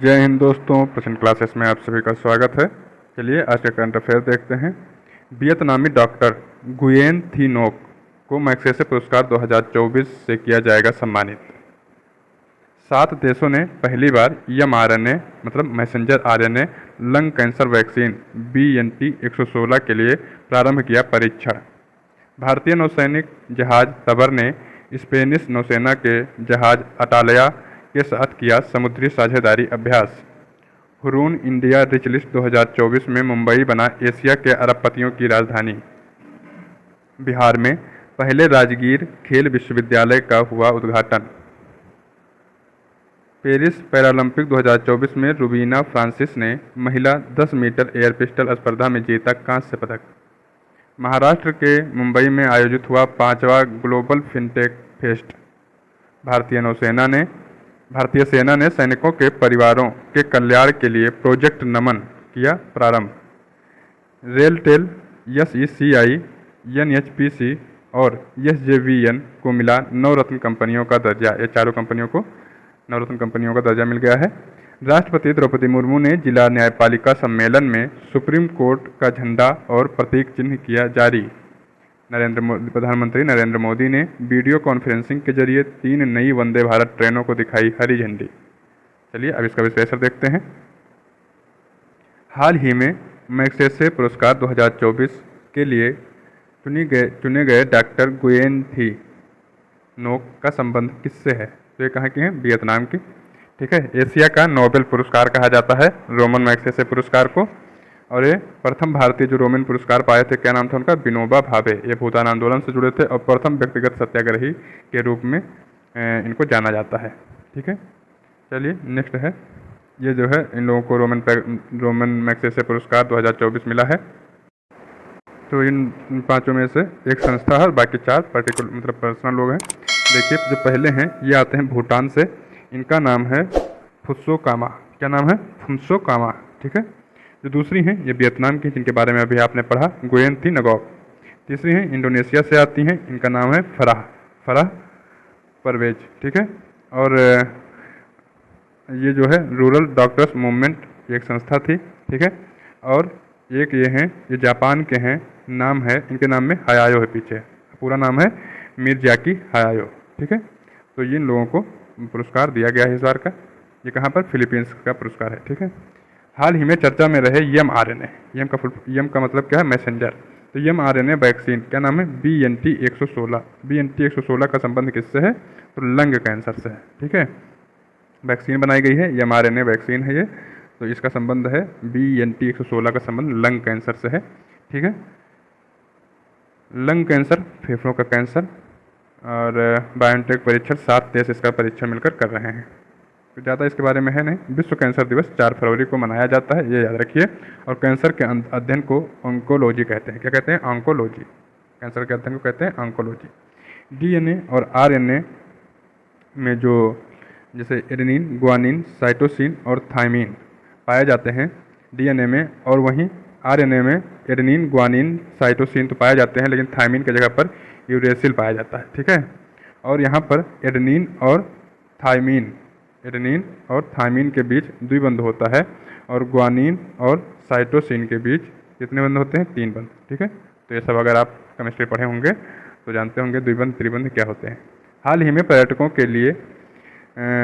जय हिंद दोस्तों, प्रश्न क्लासेस में आप सभी का स्वागत है। चलिए आज का करंट अफेयर देखते हैं। वियतनामी डॉक्टर गुयेन थी नोक को मैग्सेसे पुरस्कार 2024 से किया जाएगा सम्मानित। 7 देशों ने पहली बार mRNA मतलब messenger RNA lung cancer vaccine BNT116 के लिए प्रारंभ किया परीक्षण। भारतीय नौसैनिक जहाज तबर ने स्पेनिश नौसेना के जहाज अटालया के साथ किया समुद्री साझेदारी अभ्यास। हुरून इंडिया रिच लिस्ट 2024 में मुंबई बना एशिया के अरबपतियों की राजधानी। बिहार में पहले राजगीर खेल विश्वविद्यालय का हुआ उद्घाटन। पेरिस पैरालंपिक 2024 में रुबीना फ्रांसिस ने महिला 10 मीटर एयर पिस्टल स्पर्धा में जीता कांस्य पदक। महाराष्ट्र के मुंबई में आयोजित हुआ 5वां ग्लोबल फिनटेक फेस्ट। भारतीय सेना ने सैनिकों के परिवारों के कल्याण के लिए प्रोजेक्ट नमन किया प्रारंभ। रेलटेल, SECI, NHPC और SJVN को मिला नवरत्न कंपनियों का दर्जा। ये चारों कंपनियों को नवरत्न कंपनियों का दर्जा मिल गया है। राष्ट्रपति द्रौपदी मुर्मू ने जिला न्यायपालिका सम्मेलन में सुप्रीम कोर्ट का झंडा और प्रतीक चिन्ह किया जारी। प्रधानमंत्री नरेंद्र मोदी ने वीडियो कॉन्फ्रेंसिंग के जरिए 3 नई वंदे भारत ट्रेनों को दिखाई हरी झंडी। चलिए अब इसका विश्लेषण देखते हैं। हाल ही में मैग्सेसे पुरस्कार 2024 के लिए चुने गए डॉक्टर गुयेन थी नोक का संबंध किससे है? तो ये कहाँ की हैं? वियतनाम की। ठीक है, एशिया का नोबेल पुरस्कार कहा जाता है रोमन मैग्सेसे पुरस्कार को। और ये प्रथम भारतीय जो रोमन पुरस्कार पाए थे, क्या नाम था उनका? विनोबा भावे। ये भूटान आंदोलन से जुड़े थे और प्रथम व्यक्तिगत सत्याग्रही के रूप में इनको जाना जाता है। ठीक है, चलिए नेक्स्ट है। ये जो है इन लोगों को रोमन मैग्सेसे पुरस्कार 2024 मिला है। तो इन 5 में से एक संस्था है और बाकी 4 पर्टिकुलर मतलब पर्सनल लोग हैं। देखिए जो पहले हैं ये आते हैं भूटान से। इनका नाम है फुत्सो कामा। क्या नाम है? फुत्सो कामा। ठीक है। जो दूसरी हैं ये वियतनाम की, जिनके बारे में अभी आपने पढ़ा, गुयेन थी नगौक। तीसरी हैं इंडोनेशिया से आती हैं, इनका नाम है फराह परवेज। ठीक है। और ये जो है रूरल डॉक्टर्स मूवमेंट एक संस्था थी। ठीक है। और एक ये हैं, ये जापान के हैं, नाम है इनके नाम में हायायो है पीछे, पूरा नाम है मिर्जाकी हायायो। ठीक है। तो इन लोगों को पुरस्कार दिया गया है इस बार का। ये कहाँ पर? फिलीपींस का पुरस्कार है। ठीक है। हाल ही में चर्चा में रहे mRNA। यम का मतलब क्या है? मैसेंजर। तो mRNA वैक्सीन, क्या नाम है? BNT116। BNT116 का संबंध किससे है? तो लंग कैंसर से है। ठीक है। वैक्सीन बनाई गई है, mRNA वैक्सीन है ये। तो इसका संबंध है BNT116 का संबंध लंग कैंसर से है। ठीक है। लंग कैंसर, फेफड़ों का कैंसर। और बायोटेक परीक्षण 7 देश इसका परीक्षण मिलकर कर रहे हैं। तो ज़्यादा इसके बारे में है नहीं। विश्व कैंसर दिवस 4 फरवरी को मनाया जाता है, ये याद रखिए। और कैंसर के अध्ययन को ऑन्कोलॉजी कहते हैं। क्या कहते हैं? ऑन्कोलॉजी। कैंसर के अध्ययन को कहते हैं ऑन्कोलॉजी। DNA और RNA में जो जैसे एडेनिन, ग्वानिन, साइटोसिन और थायमिन पाए जाते हैं DNA में, और वहीं RNA में एडेनिन, ग्वानिन, साइटोसिन तो पाए जाते हैं, लेकिन थायमिन की जगह पर यूरेसिल पाया जाता है। ठीक है। और यहाँ पर एडेनिन और थायमिन के बीच द्विबंध होता है, और ग्वानिन और साइटोसिन के बीच कितने बंध होते हैं? 3 बंध। ठीक है। तो ये सब अगर आप केमिस्ट्री पढ़े होंगे तो जानते होंगे द्विबंध त्रिबंध क्या होते हैं। हाल ही में पर्यटकों के लिए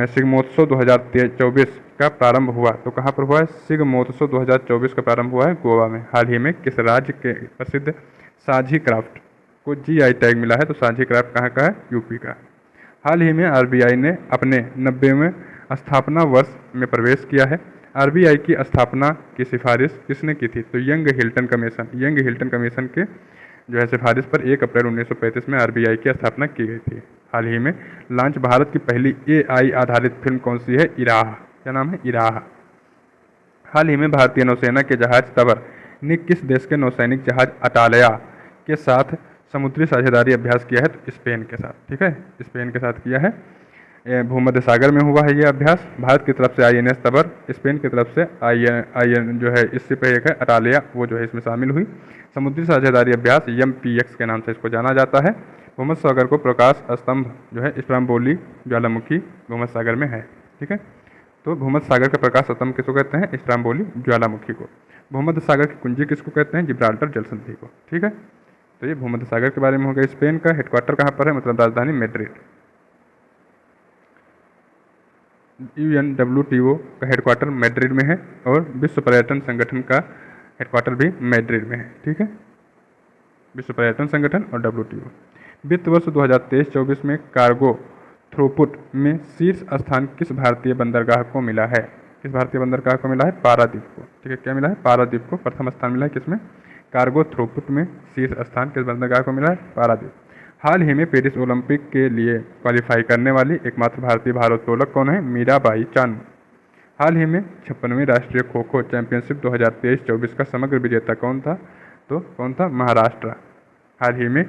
शिग्मोत्सव 2024 का प्रारंभ हुआ। तो कहाँ पर हुआ है? शिग्मोत्सव 2024 का प्रारंभ हुआ है गोवा में। हाल ही में किस राज्य के प्रसिद्ध साझी क्राफ्ट को GI टैग मिला है? तो साझी क्राफ्ट कहाँ का है? यूपी का। हाल ही में RBI ने अपने 90वें स्थापना वर्ष में प्रवेश किया है। RBI की स्थापना की सिफारिश किसने की थी? तो यंग हिल्टन कमीशन के जो है सिफारिश पर 1 अप्रैल 1935 में RBI की स्थापना की गई थी। हाल ही में लॉन्च भारत की पहली AI आधारित फिल्म कौन सी है? इराह। क्या नाम है? इराह। हाल ही में भारतीय नौसेना के जहाज तबर ने किस देश के नौसैनिक जहाज अटालया के साथ समुद्री साझेदारी अभ्यास किया है? तो स्पेन के साथ। ठीक है। स्पेन के साथ किया है। भूमध्य सागर में हुआ है ये अभ्यास। भारत की तरफ से INS तबर, स्पेन की तरफ से IN जो है इससे पहले एक है अटालिया, वो जो है इसमें शामिल हुई। समुद्री साझेदारी अभ्यास MPX के नाम से इसको जाना जाता है। भूमध्य सागर को प्रकाश स्तंभ जो है स्ट्रम्बोली ज्वालामुखी भूमध्य सागर में है। ठीक है। तो भूमध्य सागर का प्रकाश स्तंभ किसको कहते हैं? स्ट्राम्बोली ज्वालामुखी को। भूमध्य सागर की कुंजी किसको कहते हैं? जिब्राल्टर जलसंधि को। ठीक है, तो ये भूमध्य सागर के बारे में हो गया। स्पेन का हेडक्वार्टर कहाँ पर है? मतलब राजधानी मैड्रिड। UNWTO का हेडक्वार्टर मैड्रिड में है और विश्व पर्यटन संगठन का हेडक्वार्टर भी मैड्रिड में है। ठीक है, विश्व पर्यटन संगठन और WTO। वित्त वर्ष 2023-24 में कार्गो थ्रूपुट में शीर्ष स्थान किस भारतीय बंदरगाह को मिला है? किस भारतीय बंदरगाह को मिला है? पारादीप को। ठीक है, क्या मिला है? पारादीप को प्रथम स्थान मिला है। किसमें? कार्गो थ्रूपुट में शीर्ष स्थान किस बंदरगाह को मिला है? पारादीप। हाल ही में पेरिस ओलंपिक के लिए क्वालिफाई करने वाली एकमात्र भारतीय भारोत्तोलक कौन है? मीराबाई चानू। हाल ही में 56वीं राष्ट्रीय खो खो चैंपियनशिप 2023-24 का समग्र विजेता कौन था? तो कौन था? महाराष्ट्र। हाल ही में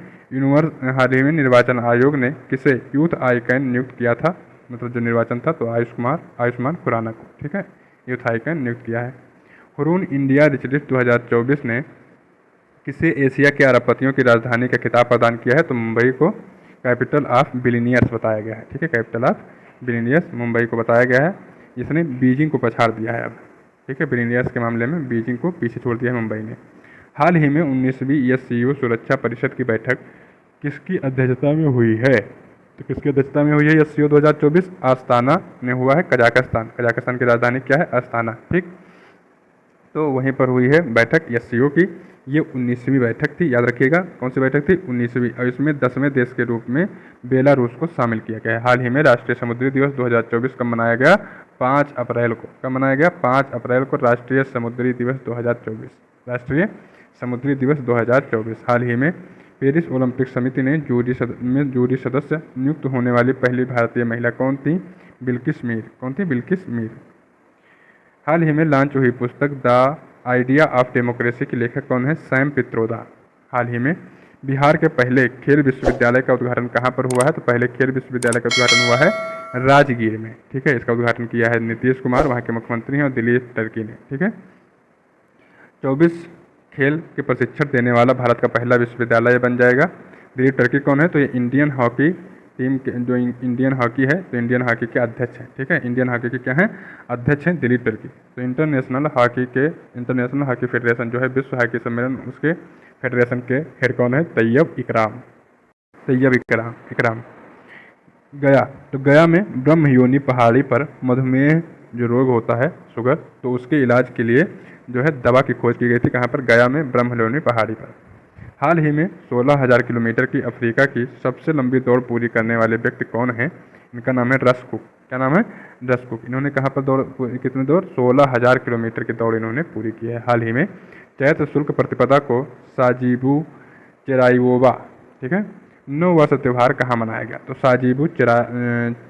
निर्वाचन आयोग ने किसे यूथ आइकन नियुक्त किया था? मतलब जो निर्वाचन था तो आयुष्मान खुराना को। ठीक है, यूथ आइकन नियुक्त किया है। हुरून इंडिया रिच लिस्ट 2024 ने किसे एशिया के अरबपतियों की राजधानी का खिताब प्रदान किया है? तो मुंबई को कैपिटल ऑफ बिलियनियर्स बताया गया है। ठीक है, कैपिटल ऑफ बिलियनियर्स मुंबई को बताया गया है। इसने बीजिंग को पछाड़ दिया है अब। ठीक है, बिलियनियर्स के मामले में बीजिंग को पीछे छोड़ दिया है मुंबई ने। हाल ही में 19वीं SCO सुरक्षा परिषद की बैठक किसकी अध्यक्षता में हुई है? तो किसकी अध्यक्षता में हुई है SCO 2024? आस्ताना में हुआ है, कजाकिस्तान। कजाकिस्तान की राजधानी क्या है? आस्ताना। ठीक, तो वहीं पर हुई है बैठक SCO की। ये 19वीं बैठक थी, याद रखिएगा। कौन सी बैठक थी? 19वीं। और इसमें 10वें देश के रूप में बेलारूस को शामिल किया गया है। हाल ही में राष्ट्रीय समुद्री दिवस 2024 कब मनाया गया? 5 अप्रैल को। कब मनाया गया? 5 अप्रैल को राष्ट्रीय समुद्री दिवस 2024। राष्ट्रीय समुद्री दिवस 2024। हाल ही में पेरिस ओलंपिक समिति ने जूरी सदस्य नियुक्त होने वाली पहली भारतीय महिला कौन थी? बिल्किस मीर। कौन थी? बिल्किस मीर। हाल ही में लॉन्च हुई पुस्तक द आइडिया ऑफ डेमोक्रेसी की लेखक कौन है? सैम पित्रोदा। हाल ही में बिहार के पहले खेल विश्वविद्यालय का उद्घाटन कहाँ पर हुआ है? तो पहले खेल विश्वविद्यालय का उद्घाटन हुआ है राजगीर में। ठीक है, इसका उद्घाटन किया है नीतीश कुमार, वहाँ के मुख्यमंत्री हैं, और दिलीप टर्की ने। ठीक है, 24 खेल के प्रशिक्षण देने वाला भारत का पहला विश्वविद्यालय बन जाएगा। दिलीप टर्की कौन है? तो ये इंडियन हॉकी टीम के जो इंडियन हॉकी है, तो इंडियन हॉकी के अध्यक्ष हैं। ठीक है, इंडियन हॉकी के क्या हैं? अध्यक्ष हैं दिलीप टर्की। तो इंटरनेशनल हॉकी फेडरेशन जो है, विश्व हॉकी सम्मेलन, उसके फेडरेशन के हेड कौन है? तैयब इकराम। गया, तो गया में ब्रह्मयोनी पहाड़ी पर मधुमेह जो रोग होता है, शुगर, तो उसके इलाज के लिए जो है दवा की खोज की गई थी। कहाँ पर? गया में ब्रह्मयोनी पहाड़ी पर। हाल ही में 16,000 किलोमीटर की अफ्रीका की सबसे लंबी दौड़ पूरी करने वाले व्यक्ति कौन है? इनका नाम है रस कुक। क्या नाम है? रस कुक। इन्होंने कहाँ पर कितनी दौड़? 16,000 किलोमीटर की दौड़ इन्होंने पूरी की है। हाल ही में चैत्र शुक्ल प्रतिपदा को साजिबू चेराइवोबा, ठीक है, नौ वर्ष त्यौहार कहाँ मनाया गया? तो साजिबू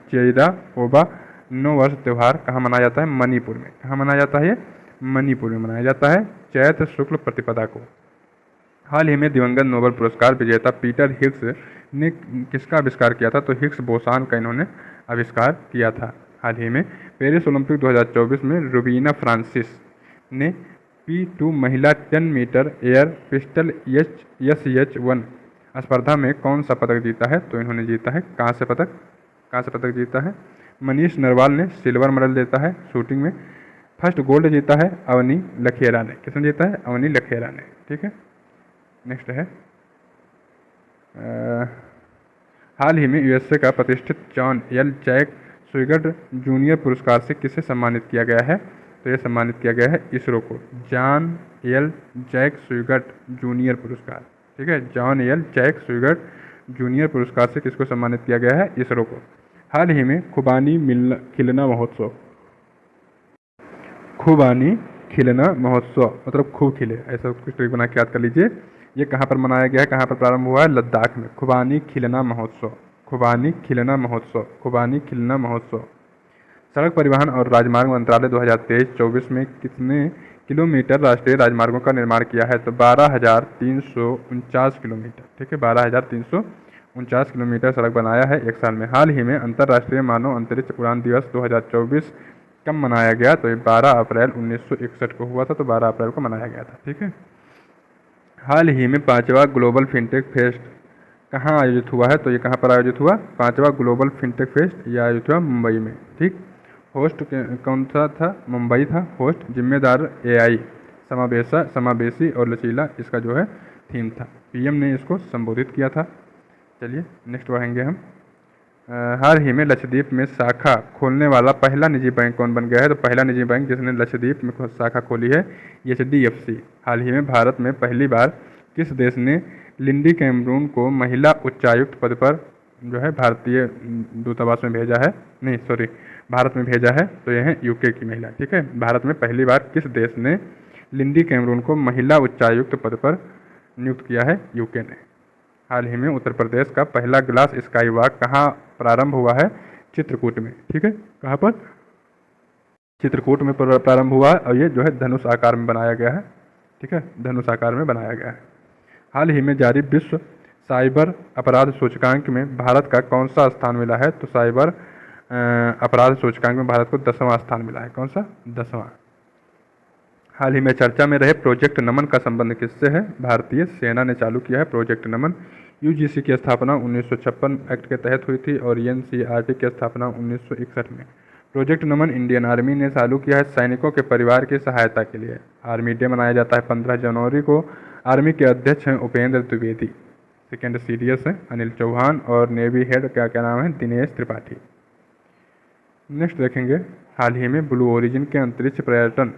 चेराइवोबा नौ वर्ष त्यौहार कहाँ मनाया जाता है? मणिपुर में। कहाँ मनाया जाता है? ये मणिपुर में मनाया जाता है, चैत्र शुक्ल प्रतिपदा को। हाल ही में दिवंगत नोबेल पुरस्कार विजेता पीटर हिग्स ने किसका आविष्कार किया था? तो हिग्स बोसान का इन्होंने आविष्कार किया था। हाल ही में पेरिस ओलंपिक 2024 में रुबीना फ्रांसिस ने P2 महिला 10 मीटर एयर पिस्टल SH1 स्पर्धा में कौन सा पदक जीता है? तो इन्होंने जीता है कांस्य पदक जीता है। मनीष नरवाल ने सिल्वर मेडल जीता है शूटिंग में। फर्स्ट गोल्ड जीता है अवनी लखेरा ने। किसने जीता है? अवनी लखेरा ने। ठीक है, नेक्स्ट है हाल ही में USA का प्रतिष्ठित जॉन एल जैक स्विगर्ट जूनियर पुरस्कार से किसे सम्मानित किया गया है? तो यह सम्मानित किया गया है इसरो को, जॉन एल जैक स्विगर्ट जूनियर पुरस्कार। ठीक है, जॉन एल जैक स्विगर्ट जूनियर पुरस्कार से किसको सम्मानित किया गया है? इसरो को। हाल ही में खुबानी खिलना महोत्सव मतलब खूब खिले, ऐसा कुछ ट्रिक बना के याद कर लीजिए। ये कहाँ पर मनाया गया है? कहाँ पर प्रारंभ हुआ है? लद्दाख में। खुबानी खिलना महोत्सव। सड़क परिवहन और राजमार्ग मंत्रालय 2023-24 में कितने किलोमीटर राष्ट्रीय राजमार्गों का निर्माण किया है? तो 12,349 किलोमीटर। ठीक है, 12,349 किलोमीटर सड़क बनाया है एक साल में। हाल ही में अंतर्राष्ट्रीय मानव अंतरिक्ष उड़ान दिवस 2024 कब मनाया गया? तो ये 12 अप्रैल 1961 को हुआ था, तो 12 अप्रैल को मनाया गया था। ठीक है, हाल ही में 5वां ग्लोबल फिनटेक फेस्ट कहाँ आयोजित हुआ है? तो ये कहाँ पर आयोजित हुआ? 5वां ग्लोबल फिनटेक फेस्ट ये आयोजित हुआ मुंबई में। ठीक, होस्ट कौन सा था? मुंबई था होस्ट। जिम्मेदार एआई, समावेशी और लचीला इसका जो है थीम था। पीएम ने इसको संबोधित किया था। चलिए नेक्स्ट बढ़ेंगे हम। हाल ही में लक्षद्वीप में शाखा खोलने वाला पहला निजी बैंक कौन बन गया है? तो पहला निजी बैंक जिसने लक्षद्वीप में शाखा खोली है एचडीएफसी। हाल ही में भारत में पहली बार किस देश ने लिंडी कैमरून को महिला उच्चायुक्त पद पर जो है भारतीय दूतावास में भेजा है? नहीं सॉरी, भारत में भेजा है। तो यह है यूके की महिला। ठीक है, भारत में पहली बार किस देश ने लिंडी कैमरून को महिला उच्चायुक्त पद पर नियुक्त किया है? यूके ने। हाल ही में उत्तर प्रदेश का पहला ग्लास स्काई वॉक कहाँ प्रारंभ हुआ है? चित्रकूट में। ठीक है, कहाँ पर? चित्रकूट में प्रारंभ हुआ है और ये जो है धनुष आकार में बनाया गया है। ठीक है, धनुष आकार में बनाया गया है। हाल ही में जारी विश्व साइबर अपराध सूचकांक में भारत का कौन सा स्थान मिला है? तो साइबर अपराध सूचकांक में भारत को 10वां स्थान मिला है। कौन सा? 10वां। हाल ही में चर्चा में रहे प्रोजेक्ट नमन का संबंध किससे है? भारतीय सेना ने चालू किया है प्रोजेक्ट नमन। यूजीसी की स्थापना 1956 एक्ट के तहत हुई थी और एनसीईआरटी की स्थापना 1961 में। प्रोजेक्ट नमन इंडियन आर्मी ने चालू किया है सैनिकों के परिवार की सहायता के लिए। आर्मी डे मनाया जाता है 15 जनवरी को। आर्मी के अध्यक्ष हैं उपेंद्र द्विवेदी। सेकेंड सीडीएस है अनिल चौहान और नेवी हेड क्या नाम है? दिनेश त्रिपाठी। नेक्स्ट देखेंगे, हाल ही में ब्लू ओरिजिन के अंतरिक्ष पर्यटन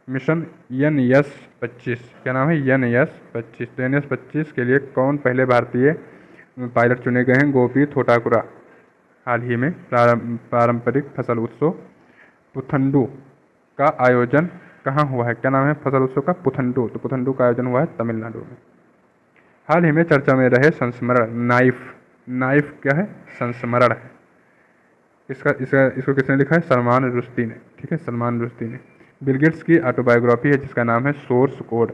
मिशन NS-25, क्या नाम है? NS-25। तो NS-25 के लिए कौन पहले भारतीय पायलट चुने गए हैं? गोपी थोटाकुरा। हाल ही में पारंपरिक फसल उत्सव पुथंडू का आयोजन कहाँ हुआ है? क्या नाम है फसल उत्सव का? पुथंडू। तो पुथंडू का आयोजन हुआ है तमिलनाडु में। हाल ही में चर्चा में रहे संस्मरण नाइफ क्या है? संस्मरण है। इसको किसने लिखा है? सलमान रुश्दी ने। ठीक है, सलमान रुश्दी ने। बिल गेट्स की ऑटोबायोग्राफी है जिसका नाम है सोर्स कोड।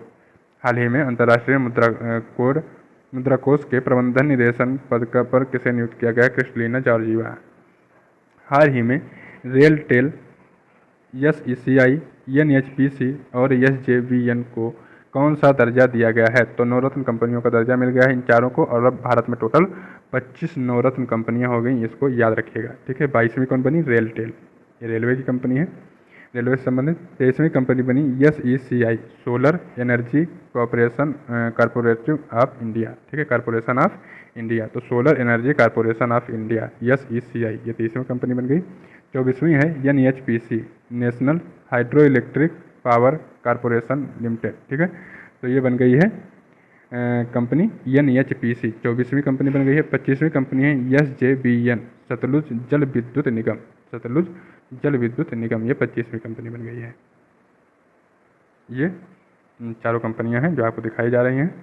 हाल ही में अंतर्राष्ट्रीय मुद्रा कोष के प्रबंधन निदेशन पद पर किसे नियुक्त किया गया? Kristalina Georgieva. हाल ही में रेल टेल SECI NHPC और SJVN को कौन सा दर्जा दिया गया है? तो नवरत्न कंपनियों का दर्जा मिल गया है इन चारों को। और अब भारत में टोटल 25 नवरत्न कंपनियां हो गई, इसको याद रखिएगा। ठीक है, 22वीं कौन बनी? रेल टेल, ये रेलवे की कंपनी है, रेलवे से संबंधित। 23वीं कंपनी बनी SECI solar energy corporation of India. ठीक है, कॉरपोरेशन ऑफ इंडिया। तो solar energy corporation of India SECI, ये 23वीं कंपनी बन गई। 24वीं है NHPC national hydro electric power corporation limited. ठीक है, तो ये बन गई है कंपनी NHPC, 24वीं कंपनी बन गई है। 25वीं कंपनी है SJVN सतलुज जल विद्युत निगम। सतलुज जल विद्युत निगम, ये 25वीं कंपनी बन गई है। ये चारों कंपनियां हैं जो आपको दिखाई जा रही हैं।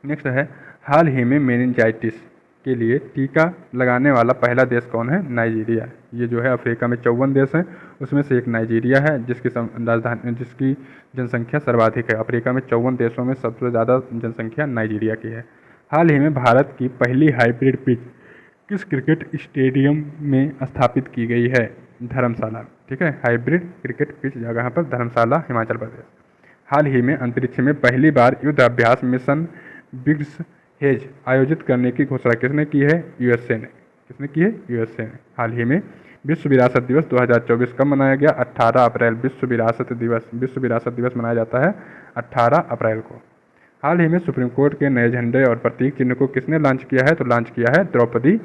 नेक्स्ट है, हाल ही में मेनिंजाइटिस के लिए टीका लगाने वाला पहला देश कौन है? नाइजीरिया। ये जो है अफ्रीका में 54 देश हैं, उसमें से एक नाइजीरिया है जिसकी जनसंख्या सर्वाधिक है। अफ्रीका में 54 देशों में सबसे ज़्यादा जनसंख्या नाइजीरिया की है। हाल ही में भारत की पहली हाइब्रिड पिच किस क्रिकेट स्टेडियम में स्थापित की गई है? धर्मशाला। ठीक है, हाइब्रिड क्रिकेट पिच जगह पर धर्मशाला, हिमाचल प्रदेश। हाल ही में अंतरिक्ष में पहली बार युद्ध अभ्यास मिशन बिग्स हेज आयोजित करने की घोषणा किसने की है? USA ने। किसने की है? USA ने। हाल ही में विश्व विरासत दिवस 2024 कब मनाया गया? 18 अप्रैल। विश्व विरासत दिवस मनाया जाता है 18 अप्रैल को। हाल ही में सुप्रीम कोर्ट के नए झंडे और प्रतीक चिन्ह को किसने लॉन्च किया है? तो लॉन्च किया है द्रौपदी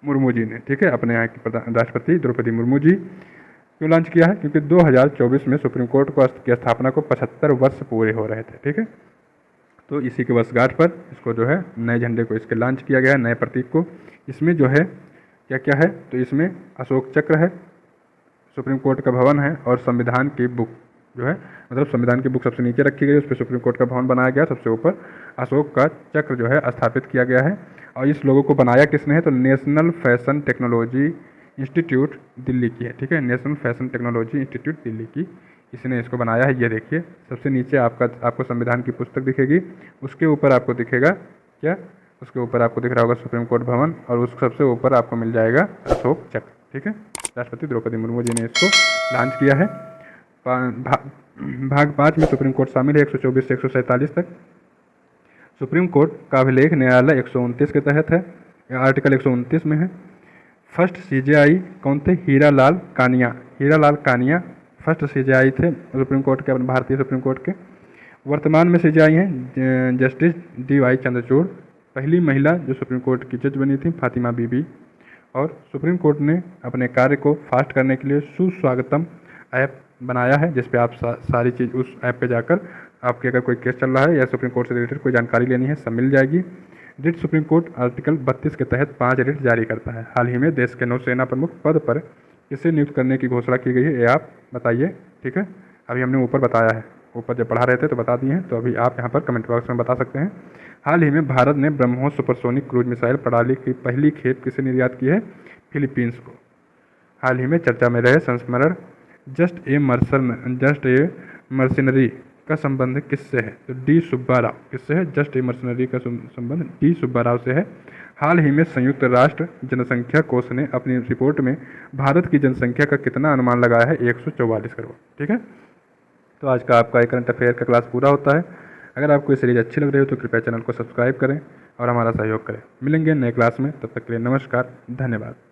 मुर्मू जी ने। ठीक है, अपने यहाँ की राष्ट्रपति द्रौपदी मुर्मू जी। क्यों लॉन्च किया है? क्योंकि 2024 में सुप्रीम कोर्ट की स्थापना को 75 वर्ष पूरे हो रहे थे। ठीक है, तो इसी के वर्षगांठ पर इसको जो है नए झंडे को इसके लॉन्च किया गया है, नए प्रतीक को। इसमें जो है क्या क्या है? तो इसमें अशोक चक्र है, सुप्रीम कोर्ट का भवन है और संविधान की बुक जो है, मतलब संविधान की बुक सबसे नीचे रखी गई, उस पर सुप्रीम कोर्ट का भवन बनाया गया, सबसे ऊपर अशोक का चक्र जो है स्थापित किया गया है। और इस लोगों को बनाया किसने है? तो national fashion technology institute Delhi की है। ठीक है, national fashion technology institute Delhi की, इसने इसको बनाया है। ये देखिए सबसे नीचे आपको संविधान की पुस्तक दिखेगी, उसके ऊपर आपको दिखेगा क्या? उसके ऊपर आपको दिख रहा होगा सुप्रीम कोर्ट भवन और उस सबसे ऊपर आपको मिल जाएगा अशोक चक्र। ठीक है, राष्ट्रपति द्रौपदी मुर्मू जी ने इसको लॉन्च किया है। भाग 5 में सुप्रीम कोर्ट शामिल है 124 से 147 तक। सुप्रीम कोर्ट का अभिलेख न्यायालय 129 के तहत है, आर्टिकल 129 में है। फर्स्ट सीजेआई कौन थे? हीरालाल कानिया। हीरालाल कानिया फर्स्ट सीजेआई थे सुप्रीम कोर्ट के, अपने भारतीय सुप्रीम कोर्ट के। वर्तमान में सीजेआई हैं जस्टिस DY चंद्रचूड़। पहली महिला जो सुप्रीम कोर्ट की जज बनी थी फातिमा बीबी। और सुप्रीम कोर्ट ने अपने कार्य को फास्ट करने के लिए सुस्वागतम ऐप बनाया है, जिस पे आप सारी चीज़ उस ऐप पे जाकर आपके अगर कोई केस चल रहा है या सुप्रीम कोर्ट से रिलेटेड कोई जानकारी लेनी है सब मिल जाएगी। रिट सुप्रीम कोर्ट आर्टिकल 32 के तहत 5 रिट जारी करता है। हाल ही में देश के नौसेना प्रमुख पद पर किसे नियुक्त करने की घोषणा की गई है, ये आप बताइए। ठीक है, अभी हमने ऊपर बताया है, ऊपर जब पढ़ा रहे थे तो बता दिए हैं, तो अभी आप यहाँ पर कमेंट बॉक्स में बता सकते हैं। हाल ही में भारत ने ब्रह्मोस सुपरसोनिक क्रूज मिसाइल प्रणाली की पहली खेप किसे निर्यात की है? फिलीपींस को। हाल ही में चर्चा में रहे संस्मरण जस्ट ए मर्सनरी का संबंध किससे है? तो डी सुब्बा राव। किससे है? जस्ट ए मर्सनरी का संबंध डी सुब्बा राव से है। हाल ही में संयुक्त राष्ट्र जनसंख्या कोष ने अपनी रिपोर्ट में भारत की जनसंख्या का कितना अनुमान लगाया है? 144 करोड़। ठीक है, तो आज का आपका करंट अफेयर का क्लास पूरा होता है। अगर आपको ये सीरीज अच्छी लग रही हो तो कृपया चैनल को सब्सक्राइब करें और हमारा सहयोग करें। मिलेंगे नए क्लास में, तब तक के लिए नमस्कार, धन्यवाद।